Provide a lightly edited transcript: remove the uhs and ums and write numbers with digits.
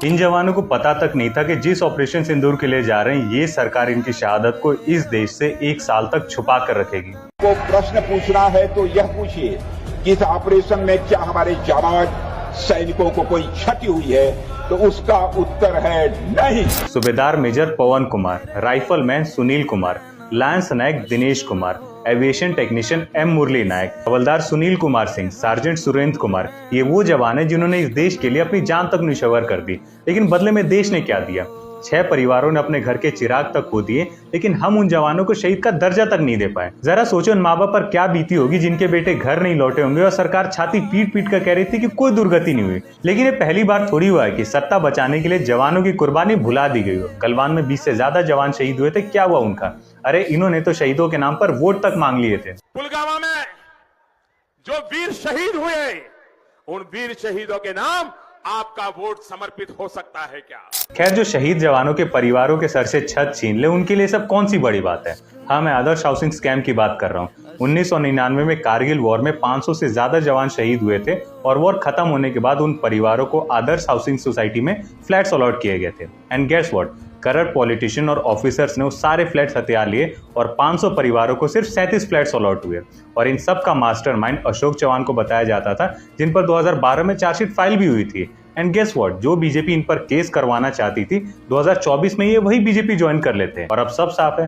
इन जवानों को पता तक नहीं था कि जिस ऑपरेशन सिंदूर के लिए जा रहे हैं, ये सरकार इनकी शहादत को इस देश से 1 साल तक छुपा कर रखेगी। को प्रश्न पूछना है तो यह पूछिए कि इस ऑपरेशन में क्या हमारे जवान सैनिकों को कोई क्षति हुई है, तो उसका उत्तर है नहीं। सूबेदार major Pavan Kumar, rifleman Sunil Kumar, lance नायक Dinesh Kumar, aviation technician M Murali Naik, हवलदार सुनील कुमार सिंह, सार्जेंट सुरेंद्र कुमार, ये वो जवान हैं जिन्होंने इस देश के लिए अपनी जान तक न्यौछावर कर दी। लेकिन बदले में देश ने क्या दिया? 6 परिवारों ने अपने घर के चिराग तक खो दिए, लेकिन हम उन जवानों को शहीद का दर्जा तक नहीं दे पाए। जरा सोचो उन माँ बाप पर क्या बीती होगी जिनके बेटे घर नहीं लौटे होंगे और सरकार छाती पीट पीट कर कह रही थी कि कोई दुर्गति नहीं हुई। लेकिन ये पहली बार थोड़ी हुआ है कि सत्ता बचाने के लिए जवानों की कुर्बानी भुला दी गई हो। गलवान में 20 से ज्यादा जवान शहीद हुए थे, क्या हुआ उनका? अरे इन्होंने तो शहीदों के नाम पर वोट तक मांग लिए थे। पुलवामा में जो वीर शहीद हुए, उन वीर शहीदों के नाम आपका वोट समर्पित हो सकता है क्या? खैर, जो शहीद जवानों के परिवारों के सर से छत छीन ले, उनके लिए सब कौन सी बड़ी बात है। हाँ, मैं आदर्श हाउसिंग स्कैम की बात कर रहा हूँ। 1999 में कारगिल वॉर में 500 से ज्यादा जवान शहीद हुए थे और वॉर खत्म होने के बाद उन परिवारों को आदर्श हाउसिंग सोसाइटी में फ्लैट्स अलॉट किए गए थे। And guess what, corrupt politician और ऑफिसर्स ने वो सारे फ्लैट्स हथिया लिए और 500 परिवारों को सिर्फ 37 फ्लैट्स अलॉट हुए। और इन सब का मास्टरमाइंड अशोक चौहान को बताया जाता था, जिन पर 2012 में चार्जशीट फाइल भी हुई थी। एंड गेस व्हाट, जो बीजेपी इन पर केस करवाना चाहती थी, 2024 में ये वही बीजेपी ज्वाइन कर लेते हैं और अब सब साफ है।